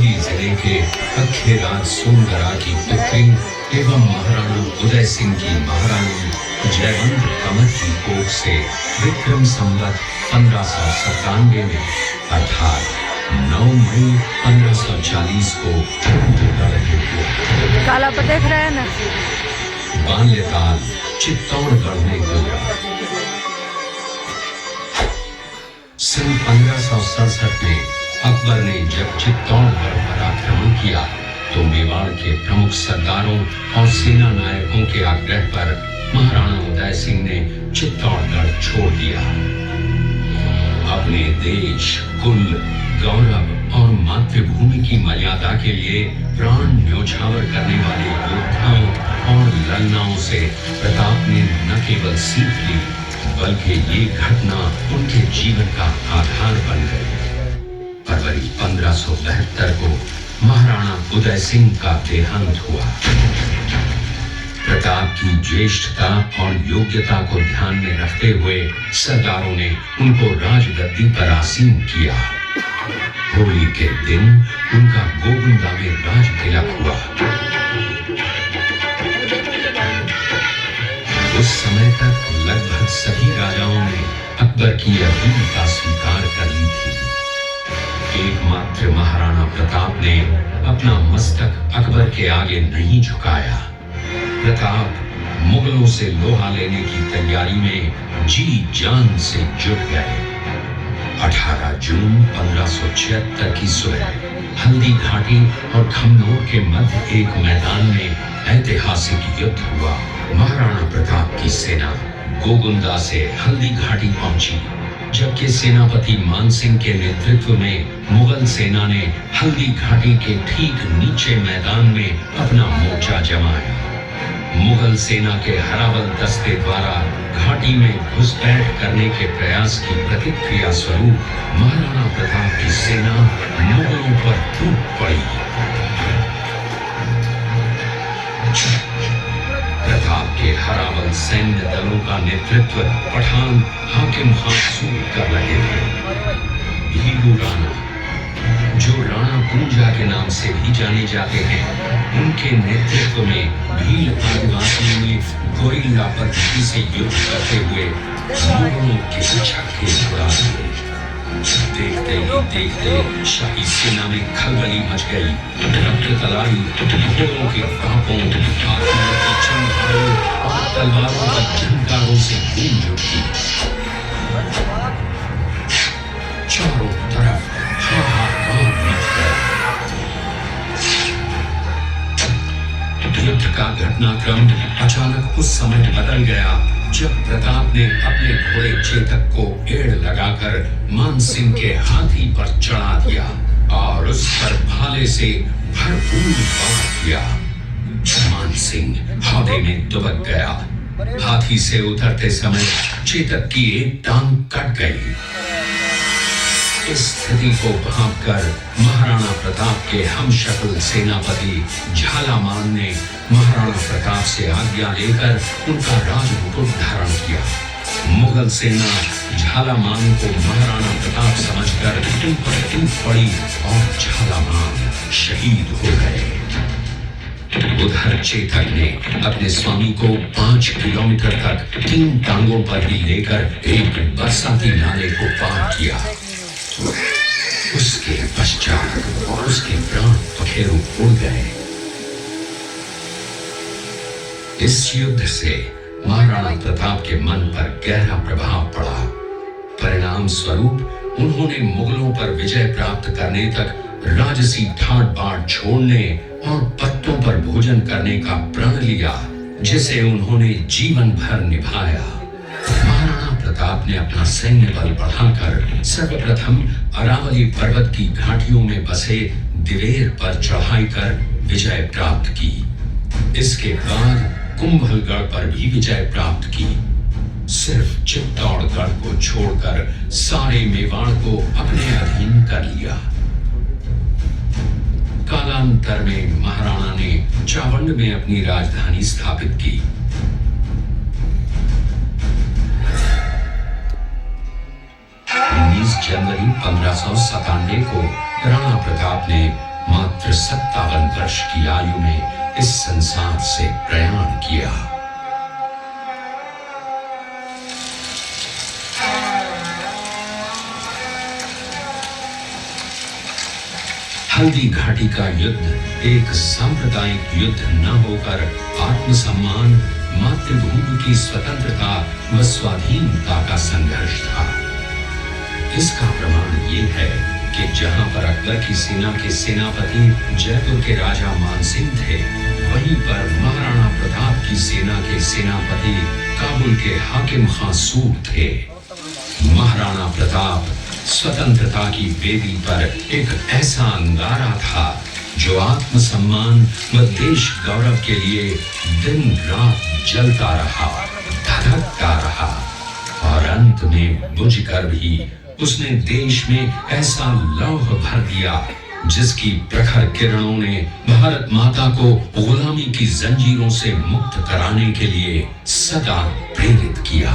सिरोही जिले के अखेराज सोनगरा की पुत्री एवं महाराणा उदय सिंह की महारानी जयवंत कमर की कोख से विक्रम संवत 1597 में अर्थात 9 मई 1540 को काला पर देख रहे हैं ना, बाल्यकाल चित्तौड़गढ़ में गुजरा। सन 1567 में अकबर ने जब चित्तौड़गढ़ पर आक्रमण किया तो मेवाड़ के प्रमुख सरदारों और सेना नायकों के आग्रह पर महाराणा उदय सिंह ने चित्तौड़गढ़ छोड़ दिया। अपने देश, कुल, गौरव और मातृभूमि की मर्यादा के लिए प्राण न्योछावर करने वाले योद्धाओं और ललनाओं से प्रताप ने न केवल सीख ली बल्कि ये घटना उनके जीवन का आधार बन गई। फरवरी 1572 को महाराणा उदय सिंह का देहांत हुआ। प्रताप की ज्येष्ठता और योग्यता को ध्यान में रखते हुए सरदारों ने उनको राजगद्दी पर आसीन किया। होली के दिन उनका गोगुंदा में राज तिलक हुआ। उस समय तक लगभग सभी राजाओं ने अकबर की अपील का स्वीकार कर ली थी। एकमात्र महाराणा प्रताप ने अपना मस्तक अकबर के आगे नहीं झुकाया। प्रताप मुगलों से लोहा लेने की तैयारी में जी जान से जुट गए। 18 जून 1576 की सुबह हल्दी घाटी और खमनोर के मध्य एक मैदान में ऐतिहासिक युद्ध हुआ। महाराणा प्रताप की सेना गोगुंदा से हल्दी घाटी पहुंची, जबकि सेनापति मानसिंह के नेतृत्व में मुगल सेना ने हल्दी घाटी के ठीक नीचे मैदान में अपना मोर्चा जमाया। मुगल सेना के हरावल दस्ते द्वारा घाटी में घुसपैठ करने के प्रयास की प्रतिक्रिया स्वरूप महाराणा प्रताप की सेना मुगलों पर टूट पड़ी। प्रताप के हरावल सैन्य दलों का नेतृत्व पठान हाकिम हासूर कर रहे थे। भीलू राणा, जो राणा पूंजा के नाम से भी जाने जाते हैं, उनके नेतृत्व में भील आदिवासियों ने गोरिल्ला पद्धति से युद्ध करते हुए मुगलों के छक्के छुड़ा दिए। देखते ही देखते शाही सेना में खलबली मच गई। रक्त तलाई, घोड़ों के कांपों, हाथियों की चंगारों और तलवारों की झंकारों से गूंज उठी। चारों तरफ हाहाकार मच गया। युद्ध का घटनाक्रम अचानक उस समय बदल गया जब प्रताप ने अपने घोड़े चेतक को एड़ लगाकर मानसिंह के हाथी पर चढ़ा दिया और उस पर भाले से भरपूर वार किया। मानसिंह हौदे में दुबक गया। हाथी से उतरते समय चेतक की एक टांग कट गई। इस स्थिति को भांपकर महाराणा प्रताप के हमशक्ल सेनापति झालामान ने महाराणा प्रताप से आज्ञा लेकर उनका राजमुकुट धारण किया। मुगल सेना झालामान को महाराणा प्रताप समझकर उन पर टूट पड़ी और झालामान शहीद हो गए। उधर चेतक ने अपने स्वामी को 5 किलोमीटर तक 3 टांगों पर ही लेकर एक बरसाती नाले को पार किया। उसके पश्चात उसके प्राण पखेरु उड़ गए। इस युद्ध से महाराणा प्रताप के मन पर गहरा प्रभाव पड़ा। परिणाम स्वरूप उन्होंने मुगलों पर विजय प्राप्त करने तक राजसी ठाट बाट छोड़ने और पत्तों पर भोजन करने का प्रण लिया, जिसे उन्होंने जीवन भर निभाया। महाराणा प्रताप ने अपना सैन्य बल बढ़ाकर सर्वप्रथम अरावली पर्वत की घाटियों में बसे दिवेर पर चढ़ाई कर विजय प्राप्त की। इसके बाद कुंभलगढ़ पर भी विजय प्राप्त की। सिर्फ चित्तौड़गढ़ को छोड़कर सारे मेवाड़ को अपने अधीन कर लिया। कालांतर में महाराणा ने चावंड में अपनी राजधानी स्थापित की। 19 जनवरी 1597 को राणा प्रताप ने मां वर्ष की आयु में इस संसार से प्रयाण किया। हल्दी घाटी का युद्ध एक सांप्रदायिक युद्ध न होकर आत्मसम्मान, मातृभूमि की स्वतंत्रता व स्वाधीनता का संघर्ष था। इसका प्रमाण ये है कि जहां पर अकबर की सेना के सेनापति जयपुर के राजा मानसिंह थे, वहीं पर महाराणा प्रताप की सेना के सेनापति काबुल के हाकिम खां सूर थे। महाराणा प्रताप स्वतंत्रता की वेदी पर एक ऐसा अंगारा था जो आत्मसम्मान व देश गौरव के लिए दिन रात जलता रहा, धधकता रहा और अंत में बुझकर भी उसने देश में ऐसा लौह भर दिया जिसकी प्रखर किरणों ने भारत माता को गुलामी की जंजीरों से मुक्त कराने के लिए सदा प्रेरित किया।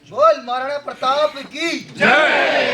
बोल महाराणा प्रताप की जय।